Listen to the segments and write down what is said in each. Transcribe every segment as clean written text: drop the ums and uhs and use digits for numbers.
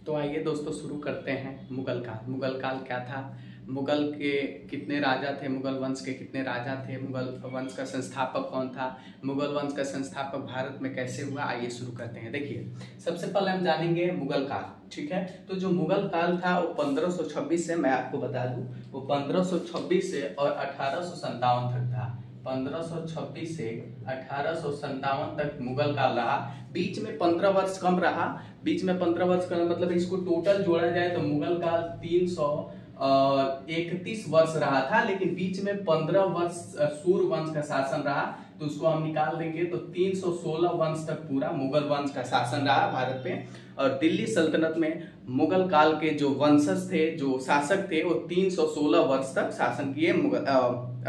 तो आइए दोस्तों शुरू करते हैं मुगल काल। मुगल काल क्या था, मुगल के कितने राजा थे, मुगल वंश के कितने राजा थे, मुगल वंश का संस्थापक कौन था, मुगल वंश का संस्थापक भारत में कैसे हुआ, आइए शुरू करते हैं। देखिए सबसे पहले हम जानेंगे मुगल काल। ठीक है, तो जो मुगल काल था वो 1526 से, मैं आपको बता दूं, वो 1526 से और 1857 तक था। 1526 से 1857 तक मुगल काल रहा। बीच में 15 वर्ष कम रहा। बीच में 15 वर्ष का मतलब इसको टोटल जोड़ा जाए तो मुगल काल 331 वर्ष रहा था, लेकिन बीच में 15 वर्ष सूर्य वंश का शासन रहा, तो उसको हम निकाल देंगे तो 316 वंश तक पूरा मुगल वंश का शासन रहा भारत पे। और दिल्ली सल्तनत में मुगल काल के जो वंशज थे, जो शासक थे, वो 316 वर्ष तक शासन किए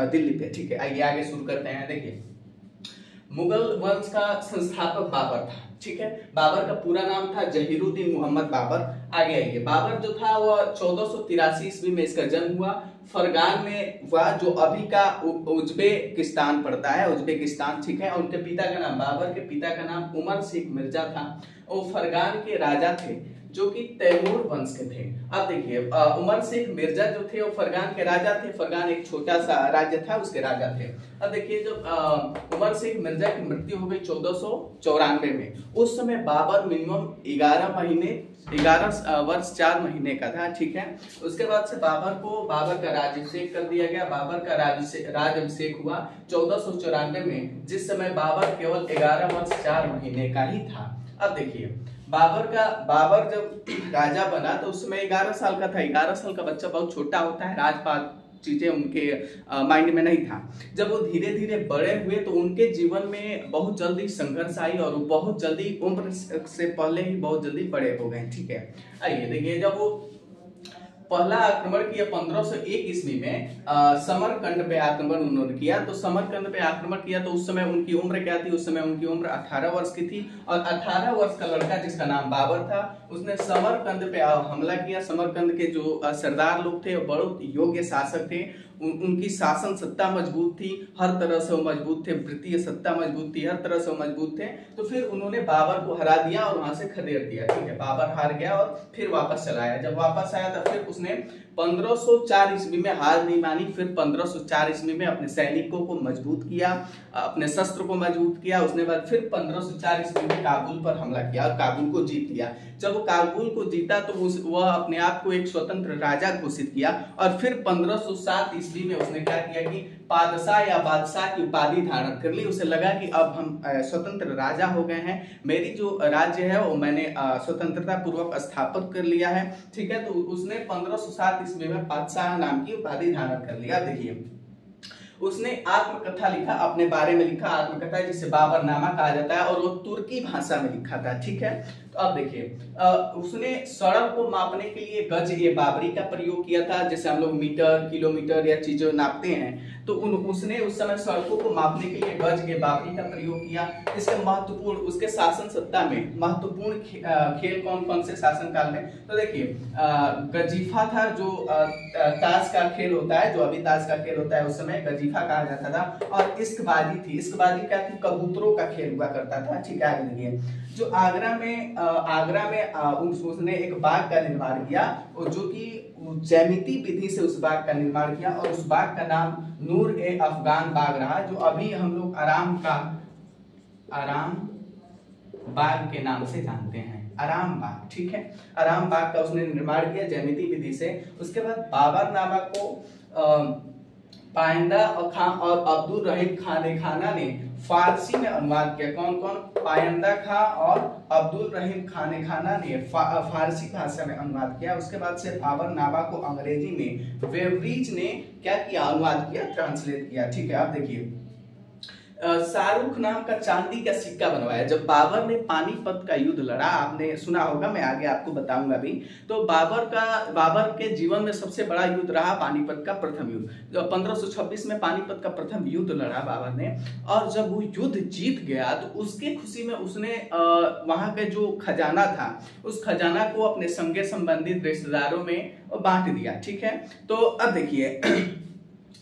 दिल्ली पे। ठीक है, आइए आगे शुरू करते हैं। देखिए मुगल वंश का संस्थापक बाबर था। ठीक है, बाबर का पूरा नाम था जहीरुद्दीन मोहम्मद बाबर। आगे आइए, बाबर जो था वह 1483 ईस्वी में इसका जन्म हुआ। फरगान में हुआ, जो अभी का उज्बेकिस्तान पड़ता है, उज्बेकिस्तान। ठीक है, उनके पिता का नाम, बाबर के पिता का नाम उमर शेख मिर्जा था। वो फरगान के राजा थे जो कि तैमूर वंश के थे। अब देखिए उमर शेख मिर्जा जो थे वो फरगान के राजा थे। फरगान एक छोटा सा राज्य था, उसके राजा थे। अब देखिए जब उमर शेख मिर्जा की मृत्यु हो गई 1494 में, उस समय बाबर मिनिमम 11 वर्ष 4 महीने का था। ठीक है, उसके बाद से बाबर का राज्याभिषेक कर दिया गया। बाबर का राज्याभिषेक हुआ 1494 में, जिस समय बाबर केवल 11 वर्ष 4 महीने का ही था। अब देखिए बाबर जब राजा बना तो उस समय 11 साल का था। 11 साल का बच्चा बहुत छोटा होता है, राजपाट चीजें उनके माइंड में नहीं था। जब वो धीरे धीरे बड़े हुए तो उनके जीवन में बहुत जल्दी संघर्ष आई और वो बहुत जल्दी उम्र से पहले ही बहुत जल्दी बड़े हो गए। ठीक है, आइए देखिए, जब वो पहला आक्रमण किया 1501 ईस्वी में, समरकंद पे आक्रमण उन्होंने किया। तो समरकंद पे आक्रमण किया तो उस समय उनकी उम्र क्या थी? उस समय उनकी उम्र 18 वर्ष की थी। और 18 वर्ष का लड़का जिसका नाम बाबर था, उसने समरकंद पे हमला किया। समरकंद के जो सरदार लोग थे वो बहुत योग्य शासक थे। उनकी शासन सत्ता मजबूत थी, हर तरह से वो मजबूत थे। वृत्तीय सत्ता मजबूत थी, हर तरह से वो मजबूत थे। तो फिर उन्होंने बाबर को हरा दिया और वहां से खदेड़ दिया। ठीक है, बाबर हार गया और फिर वापस चला आया। जब वापस आया तो फिर उसने 1504 ईस्वी में हार नहीं मानी। फिर 1504 ईस्वी में अपने सैनिकों को मजबूत किया, अपने शस्त्र को मजबूत किया। उसने बाद फिर 1504 ईस्वी में काबुल पर हमला किया और काबुल को जीत लिया। जब वो काबुल को जीता तो वह अपने आप को एक स्वतंत्र राजा घोषित किया। और फिर 1507 ईस्वी में उसने क्या किया कि पादशाह या बादशाह की उपाधि धारण कर ली। उसे लगा कि अब हम स्वतंत्र राजा हो गए हैं, मेरी जो राज्य है वो मैंने स्वतंत्रता पूर्वक स्थापित कर लिया है। ठीक है, तो उसने 1507 ईस्वी में बादशाह नाम की उपाधि धारण कर लिया। देखिए उसने आत्मकथा लिखा, अपने बारे में लिखा आत्मकथा, जिसे बाबरनामा कहा जाता है, और वो तुर्की भाषा में लिखा था। ठीक है, तो अब देखिए उसने सड़क को मापने के लिए गज ए बाबरी का प्रयोग किया था। जैसे हम लोग मीटर, किलोमीटर या चीजें नापते हैं, तो उसने उस समय सड़कों को मापने के लिए गज ए बाबरी का प्रयोग किया। इसके महत्वपूर्ण, उसके शासन सत्ता में महत्वपूर्ण खेल कौन कौन से शासन काल में? तो देखिए गजीफा था, जो ताश का खेल होता है, जो अभी ताश का खेल होता है, उस समय गजीफा कहा जाता था। और इश्कबाजी थी। इश्कबाजी क्या थी? कबूतरों का खेल हुआ करता था। ठीक है, आगे देखिए, जो आगरा में उसने एक बाग का निर्माण किया, और जो कि ज्यामिति विधि से उस बाग का निर्माण किया, और उस बाग का नाम नूर ए अफगान बाग रहा, जो अभी हम लोग आराम बाग के नाम से जानते हैं, आराम बाग। ठीक है, आराम बाग का उसने निर्माण किया ज्यामिति विधि से। उसके बाद बाबरनामा को पाइंदा खां और अब्दुल रहीम खाना ने फारसी में अनुवाद किया। कौन कौन? पाइंदा खां और अब्दुल रहीम खाना ने फारसी भाषा में अनुवाद किया। उसके बाद से बाबरनामा को अंग्रेजी में वेब्रिज ने क्या किया? अनुवाद किया, ट्रांसलेट किया। ठीक है, आप देखिए शाहरुख नाम का चांदी का सिक्का बनवाया। जब बाबर ने पानीपत का युद्ध लड़ा, आपने सुना होगा, मैं आगे आपको बताऊंगा अभी। तो बाबर के जीवन में सबसे बड़ा युद्ध रहा पानीपत का प्रथम युद्ध। जब 1526 में पानीपत का प्रथम युद्ध लड़ा बाबर ने, और जब वो युद्ध जीत गया तो उसके खुशी में उसने वहां के जो खजाना था, उस खजाना को अपने संगे संबंधित रिश्तेदारों में बांट दिया। ठीक है, तो अब देखिए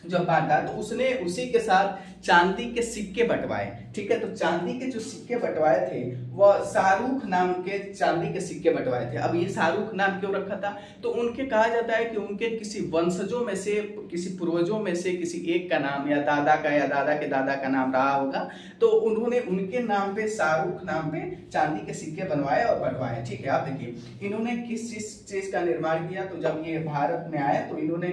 जब बांटा तो उसने उसी के साथ चांदी के सिक्के बंटवाए, ठीक है। तो चांदी के जो सिक्के बंटवाए थे वह शाहरुख नाम के चांदी के सिक्के बंटवाए थे। अब ये शाहरुख नाम क्यों रखा था? तो उनके कहा जाता है कि उनके किसी वंशजों में से, किसी पूर्वजों में से किसी एक का नाम या दादा का या दादा के दादा का नाम रहा होगा, तो उन्होंने उनके नाम पे शाहरुख नाम पे चांदी के सिक्के बनवाए और बंटवाए, ठीक है। आप देखिए इन्होंने किस चीज का निर्माण किया, तो जब ये भारत में आए तो इन्होंने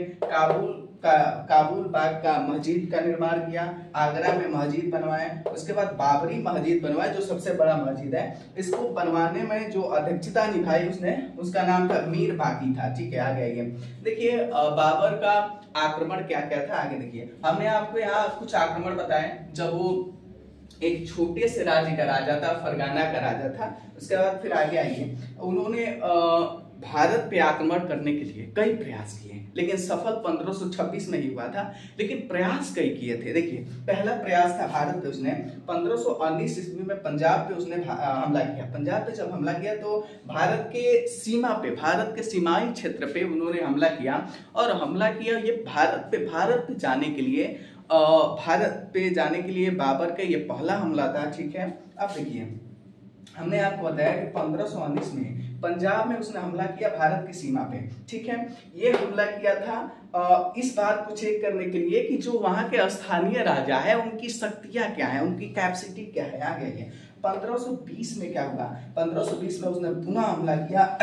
काबुल बाग का मस्जिद का निर्माण किया, आगरा में मस्जिद बनवाए, उसके बाद बाबरी मस्जिद बनवाए जो सबसे बड़ा मस्जिद है। इसको बनवाने में जो अध्यक्षता निभाई उसने, उसका नाम था मीर बाकी था, ठीक है। आगे आइए देखिए बाबर का आक्रमण क्या क्या था, आगे देखिए। हमने आपको यहाँ कुछ आक्रमण बताए जब वो एक छोटे से राज्य का राजा था, फरगाना का राजा था। उसके बाद फिर आगे आइए, उन्होंने भारत पे आक्रमण करने के लिए कई प्रयास किए, लेकिन सफल 1526 में ही हुआ था, लेकिन प्रयास कई किए थे। देखिए पहला प्रयास था भारत पे, उसने 1519 ईस्वी में पंजाब पे उसने हमला किया। पंजाब पे जब हमला किया तो भारत के सीमा पे, भारत के सीमाई क्षेत्र पे उन्होंने हमला किया, और हमला किया ये भारत पे जाने के लिए, बाबर का ये पहला हमला था, ठीक है। अब देखिए हमने आपको बताया कि 1519 में पंजाब में उसने हमला किया भारत की सीमा पे, ठीक है। ये हमला किया था इस बात को चेक करने के लिए कि जो वहां के स्थानीय राजा है उनकी शक्तियां क्या है, उनकी कैपेसिटी क्या है। आगे ये 1520 में क्या हुआ, 1520 में उसने पुनः हमला किया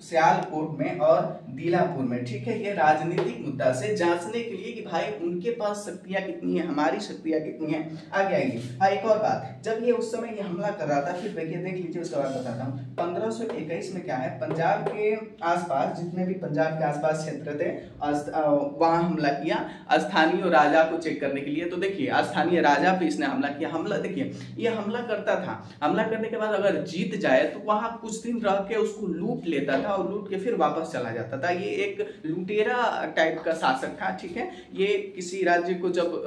सियालकोट में और दीलापुर में, ठीक है। ये राजनीतिक मुद्दा से जांचने के लिए कि भाई उनके पास शक्तियां कितनी है, हमारी शक्तियां कितनी है। आगे आइए। हाँ एक और बात, जब ये उस समय ये हमला कर रहा था, फिर देखिए देख लीजिए उसके बाद बताता हूँ। 1521 में क्या है, पंजाब के आसपास जितने भी पंजाब के आसपास क्षेत्र थे वहां हमला किया स्थानीय राजा को चेक करने के लिए। तो देखिए स्थानीय राजा पे इसने हमला किया। हमला देखिए ये हमला करता था, हमला करने के बाद अगर जीत जाए तो वहां कुछ दिन रह के उसको लूट लेता था और लूट के फिर वापस चला जाता था। ये एक लुटेरा टाइप का शासक था, ठीक है। ये किसी राज्य को जब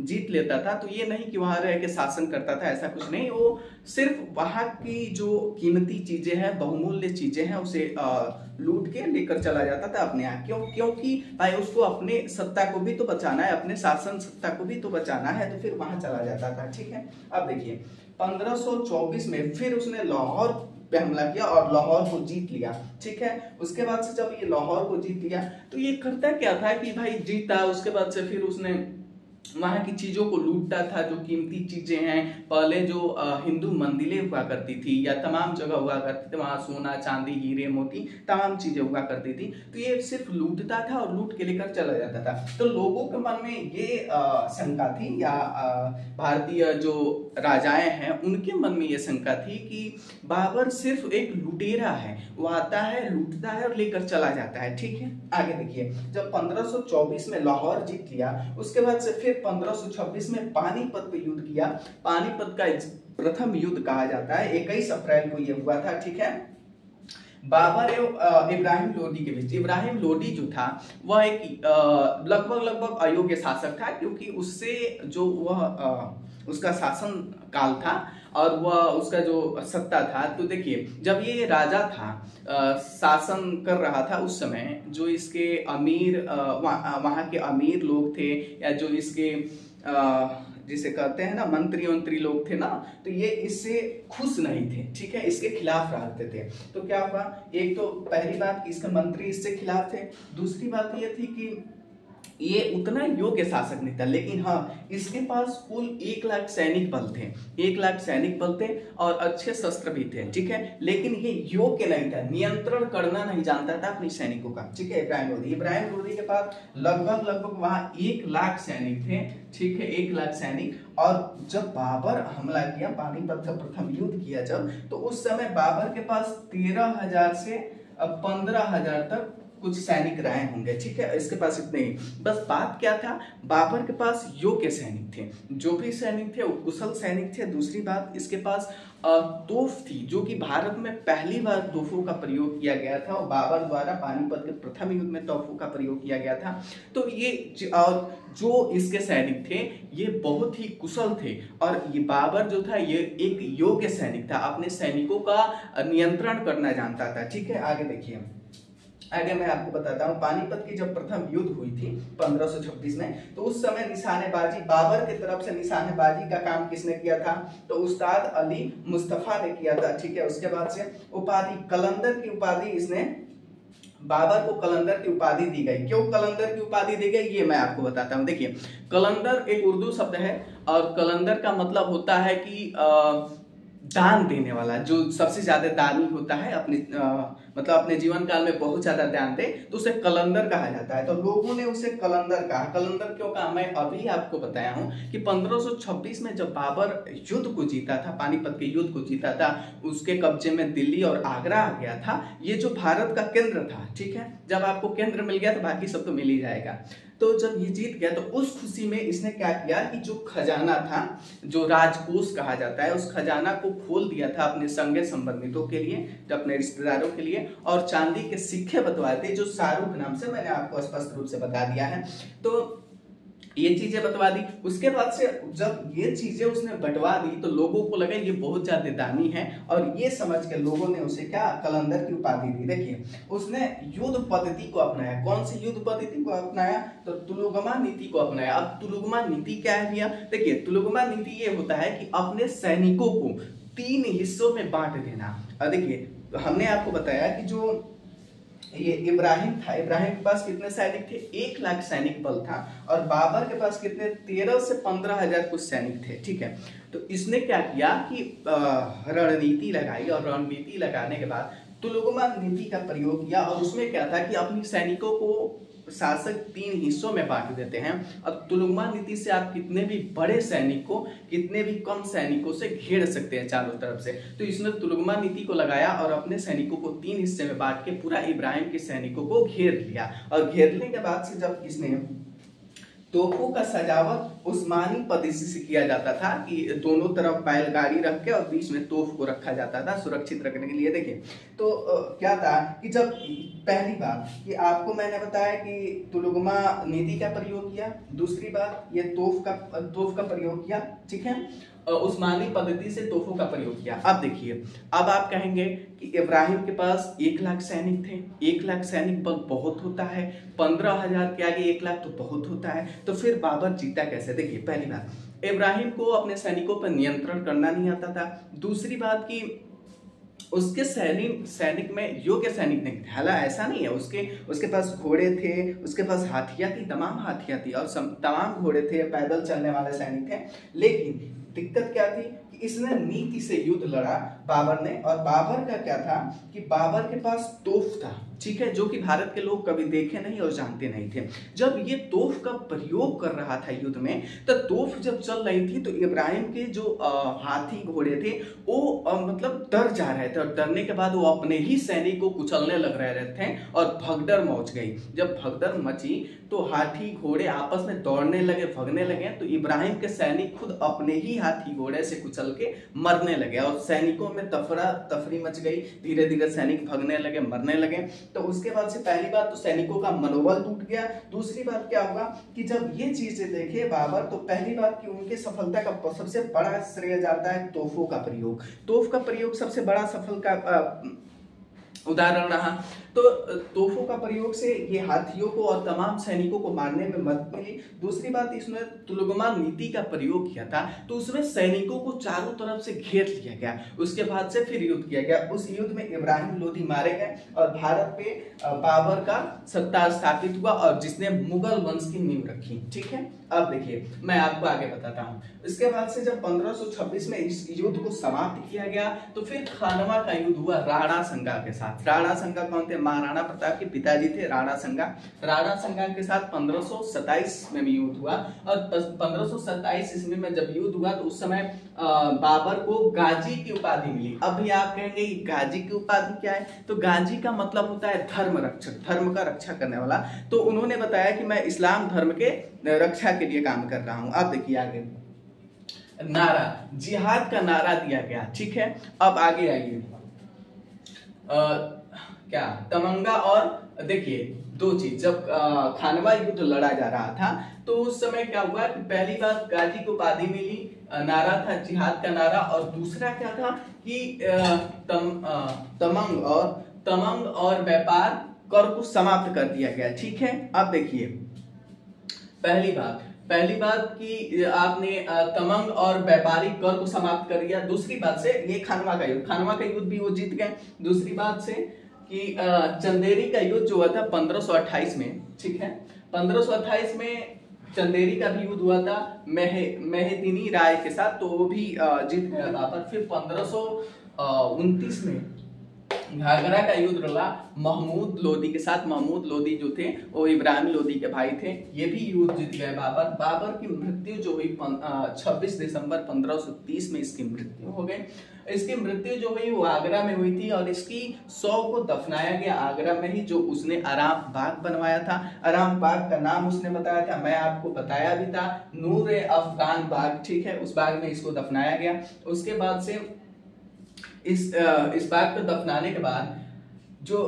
जीत लेता था तो ये नहीं कि वहां रह के शासन करता था, ऐसा कुछ नहीं। वो सिर्फ वहां की जो कीमती चीजें हैं, बहुमूल्य चीजें हैं, उसे लूट के लेकर चला जाता था अपने यहाँ। क्योंकि भाई उसको अपने सत्ता को भी तो बचाना है, अपने शासन सत्ता को भी तो बचाना है, तो फिर वहां चला जाता था, ठीक है। अब देखिए 1524 में फिर उसने लाहौर पे हमला किया और लाहौर को जीत लिया, ठीक है। उसके बाद से जब ये लाहौर को जीत लिया तो ये करता क्या था कि भाई जीता, उसके बाद से फिर उसने वहां की चीजों को लूटता था, जो कीमती चीजें हैं। पहले जो हिंदू मंदिरें हुआ करती थी या तमाम जगह हुआ करती थी, वहां सोना चांदी हीरे मोती तमाम चीजें हुआ करती थी, तो ये सिर्फ लूटता था और लूट के लेकर चला जाता था। तो लोगों के मन में ये शंका थी, या भारतीय जो राजाएं हैं उनके मन में ये शंका थी कि बाबर सिर्फ एक लुटेरा है, वो आता है लूटता है और लेकर चला जाता है, ठीक है। आगे देखिए जब 1524 में लाहौर जीत लिया, उसके बाद से फिर 1526 में पानीपत पे युद्ध किया। पानीपत का प्रथम युद्ध कहा जाता है, 21 अप्रैल को यह हुआ था, ठीक है। बाबर एवं इब्राहिम लोदी के बीच। इब्राहिम लोदी जो था वह एक लगभग अयोग्य शासक था, क्योंकि उससे जो वह उसका शासन काल था और वह उसका जो सत्ता था, तो देखिए जब ये राजा था शासन कर रहा था उस समय, जो इसके अमीर वहाँ के अमीर लोग थे, या जो इसके जिसे कहते हैं ना मंत्री लोग थे ना, तो ये इससे खुश नहीं थे, ठीक है, इसके खिलाफ रहते थे। तो क्या हुआ, एक तो पहली बात कि इसके मंत्री इससे खिलाफ थे, दूसरी बात ये थी कि ये उतना योग्य शासक नहीं था, लेकिन हाँ इसके पास कुल 1 लाख सैनिक बल थे, 1 लाख सैनिक बल थे और अच्छे शस्त्र भी थे, ठीक है। लेकिन ये योग्य नहीं था, नियंत्रण करना नहीं जानता था अपने सैनिकों का, ठीक है। इब्राहिम लोदी के पास लगभग वहां 1 लाख सैनिक थे, ठीक है, 1 लाख सैनिक। और जब बाबर हमला किया, पानीपत का प्रथम युद्ध किया जब, तो उस समय बाबर के पास 13,000 से 15,000 तक कुछ सैनिक रहे होंगे, ठीक है। इसके पास इतने ही, बस बात क्या था, बाबर के पास योग्य सैनिक थे, जो भी सैनिक थे वो कुशल सैनिक थे। दूसरी बात, इसके पास तोफ थी, जो कि भारत में पहली बार तोफों का प्रयोग किया गया था, और बाबर द्वारा पानीपत के प्रथम युद्ध में तोफों का प्रयोग किया गया था। तो ये और जो इसके सैनिक थे ये बहुत ही कुशल थे, और ये बाबर जो था ये एक योग्य सैनिक था, अपने सैनिकों का नियंत्रण करना जानता था, ठीक है। आगे देखिए आगे मैं आपको बताता हूँ, पानीपत की जब प्रथम युद्ध हुई थी 1526 में, तो उस समय निशानेबाजी, बाबर की तरफ से निशानेबाजी का काम किसने किया था? तो उस्ताद अली मुस्तफा ने किया था। ठीक है, उसके बाद से उपाधि, कलंदर की उपाधि इसने, बाबर को कलंदर की उपाधि दी गई। क्यों कलंदर की उपाधि दी गई ये मैं आपको बताता हूँ। देखिए, कलंदर एक उर्दू शब्द है और कलंदर का मतलब होता है कि दान देने वाला, जो सबसे ज्यादा दानी होता है, मतलब अपने जीवन काल में बहुत ज्यादा दान दे, तो उसे कलंदर कहा जाता है। तो लोगों ने उसे कलंदर कहा। कलंदर क्यों कहा मैं अभी आपको बताया हूँ कि 1526 में जब बाबर युद्ध को जीता था, पानीपत के युद्ध को जीता था, उसके कब्जे में दिल्ली और आगरा आ गया था। ये जो भारत का केंद्र था, ठीक है, जब आपको केंद्र मिल गया तो बाकी सब तो मिल ही जाएगा। तो जब ये जीत गया तो उस खुशी में इसने क्या किया कि जो खजाना था, जो राजकोष कहा जाता है, उस खजाना को खोल दिया था अपने संगे संबंधितों के लिए, अपने रिश्तेदारों के लिए, और चांदी के सिक्के बंटवाए थे, जो शाहरुख नाम से मैंने आपको स्पष्ट रूप से बता दिया है। तो ये चीजें बंटवा दी। उसके बाद से जब ये चीजें उसने बंटवा दी तो लोगों को लगा ये बहुत ज्यादा दानी है, और ये समझ के लोगों ने उसे क्या कलंदर की उपाधि दी। देखिए, उसने युद्ध पद्धति को अपनाया। कौन सी युद्ध पद्धति को अपनाया? तो तुलुगमा नीति को अपनाया। अब तुलुगमा नीति क्या है भैया? देखिए, तुलुगमा नीति ये होता है कि अपने सैनिकों को 3 हिस्सों में बांट देना। और देखिए, हमने आपको बताया कि जो ये इब्राहिम था, इब्राहिम के पास कितने सैनिक थे? 1 लाख सैनिक बल था, और बाबर के पास कितने? 13 से 15 हजार कुछ सैनिक थे। ठीक है, तो इसने क्या किया कि रणनीति लगाई, और रणनीति लगाने के बाद तुलुगमा नीति का प्रयोग किया। और उसमें क्या था कि अपनी सैनिकों को शासक 3 हिस्सों में बांट देते हैं। अब तुलुगमा नीति से आप कितने भी बड़े सैनिक को कितने भी कम सैनिकों से घेर सकते हैं चारों तरफ से। तो इसने तुलुगमा नीति को लगाया और अपने सैनिकों को 3 हिस्से में बांट के पूरा इब्राहिम के सैनिकों को घेर लिया। और घेरने के बाद से जब इसने तोपों का सजावट उस्मानी पद्धति से किया जाता था कि दोनों तरफ बैलगाड़ी रख के और बीच में तोप को रखा जाता था सुरक्षित रखने के लिए। देखिए, तो क्या था कि जब पहली बात कि आपको मैंने बताया कि तुलुगमा नीति का प्रयोग किया, दूसरी बात ये तोप का प्रयोग किया, ठीक है, उस्मानी पद्धति से तोपों का प्रयोग किया। अब देखिए, अब आप कहेंगे कि इब्राहिम के पास 1 लाख सैनिक थे। 1 लाख सैनिक बल बहुत होता है, 15,000 के आगे 1 लाख तो बहुत होता है। तो फिर बाबर जीता कैसे? देखिए, पहली बात, इब्राहिम को अपने सैनिकों पर नियंत्रण करना नहीं आता था। दूसरी बात की उसके सैनिक में योग्य सैनिक नहीं थे। हालांकि ऐसा नहीं है, उसके पास घोड़े थे, उसके पास हाथियां थी, तमाम हाथियां थी, और तमाम घोड़े थे, पैदल चलने वाले सैनिक थे। लेकिन दिक्कत क्या थी कि इसने नीति से युद्ध लड़ा बाबर ने। और बाबर का क्या था कि बाबर के पास तोफ था, ठीक है, जो कि भारत के लोग कभी देखे नहीं और जानते नहीं थे। जब ये तोफ का प्रयोग कर रहा था युद्ध में, तो तोफ जब चल रही थी तो इब्राहिम के जो हाथी घोड़े थे वो मतलब डर जा रहे थे, और डरने के बाद वो अपने ही सैनिक को कुचलने लग रहे थे और भगदड़ मच गई। जब भगदड़ मची तो हाथी घोड़े आपस में दौड़ने लगे, भगने लगे, तो इब्राहिम के सैनिक खुद अपने ही हाथी घोड़े से कुचल के मरने लगे, और सैनिकों में तफरा तफरी मच गई। धीरे धीरे सैनिक भगने लगे, मरने लगे। तो उसके बाद से पहली बात तो सैनिकों का मनोबल टूट गया। दूसरी बात क्या हुआ कि जब ये चीजें देखे बाबर, तो पहली बात कि उनके सफलता का सबसे बड़ा श्रेय जाता है तोपों का प्रयोग। तोप का प्रयोग सबसे बड़ा सफल का उदाहरण रहा। तो तोपों का प्रयोग से ये हाथियों को और तमाम सैनिकों को मारने में मदद मिली। दूसरी बात, इसने तुलुगमा नीति का प्रयोग किया था, तो उसमें सैनिकों को चारों तरफ से घेर लिया गया। उसके बाद से फिर युद्ध किया गया। उस युद्ध में इब्राहिम लोदी मारे गए और भारत पे बाबर का सत्ता स्थापित हुआ, और जिसने मुगल वंश की नींव रखी। ठीक है, अब देखिए मैं आपको आगे बताता हूँ। इसके बाद से जब 1526 में इस युद्ध को समाप्त किया गया, तो फिर खानवा का युद्ध हुआ राणा संगा के साथ। राणा संगा कौन थे? महाराणा प्रताप के पिताजी थे राणा संगा। राणा संगा के साथ 1527 में भी युद्ध हुआ, और 1527 ईस्वी में जब युद्ध हुआ तो उस समय बाबर को गाजी की उपाधि मिली। अब भी आप कहेंगे गाजी की उपाधि क्या है? तो गाजी का मतलब होता है धर्म रक्षक, धर्म का रक्षा करने वाला। तो उन्होंने बताया कि मैं इस्लाम धर्म के रक्षा के लिए काम कर रहा हूं। अब देखिए आगे, नारा, जिहाद का नारा दिया गया। ठीक है, अब आगे आइए, क्या तमंगा, और देखिए 2 चीज। जब खानवा युद्ध लड़ा जा रहा था तो उस समय क्या हुआ कि पहली बात गाजी को उपाधि मिली, नारा था जिहाद का नारा, और दूसरा क्या था कि तमंग और व्यापार कर को समाप्त कर दिया गया। ठीक है, अब देखिए पहली बात कि आपने तमंग और व्यापारिक कर को समाप्त कर दिया। दूसरी बात से ये खानवा का युद्ध भी वो जीत गए। दूसरी बात से कि चंदेरी का युद्ध जो हुआ था 1528 में, ठीक है, 1528 में चंदेरी का भी युद्ध हुआ था मेहदिनी राय के साथ, तो वो भी जीत गया बाबर। फिर 1529 में घाघरा का युद्ध लड़ा महमूद लोदी के साथ। महमूद लोदी जो थे वो इब्राहिम लोदी के भाई थे, ये भी युद्ध जीत गए बाबर। बाबर की मृत्यु जो हुई 26 दिसंबर 1530 में इसकी मृत्यु हो गई। इसकी मृत्यु जो हुई वो आगरा में हुई थी और इसकी 100 को दफनाया गया आगरा में ही, जो उसने आराम बाग बनवाया था। आराम बाग का नाम उसने बताया था, मैं आपको बताया भी था, नूर अफगान बाग। ठीक है, उस बाग में इसको दफनाया गया। उसके बाद से इस बाग को दफनाने के बाद जो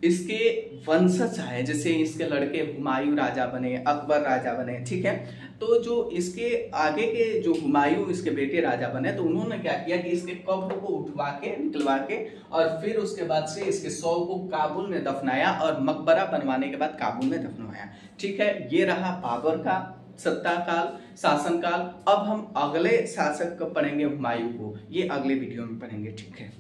इसके वंशज आए, जैसे इसके लड़के हुमायूं राजा बने, अकबर राजा बने, ठीक है, तो जो इसके आगे के जो हुमायूं इसके बेटे राजा बने, तो उन्होंने क्या किया कि इसके कब्र को उठवा के निकलवा के और फिर उसके बाद से इसके शव को काबुल में दफनाया और मकबरा बनवाने के बाद काबुल में दफनवाया। ठीक है, ये रहा बाबर का सत्ता काल, शासन काल। अब हम अगले शासक को पढ़ेंगे हुमायूं को, ये अगले वीडियो में पढ़ेंगे। ठीक है।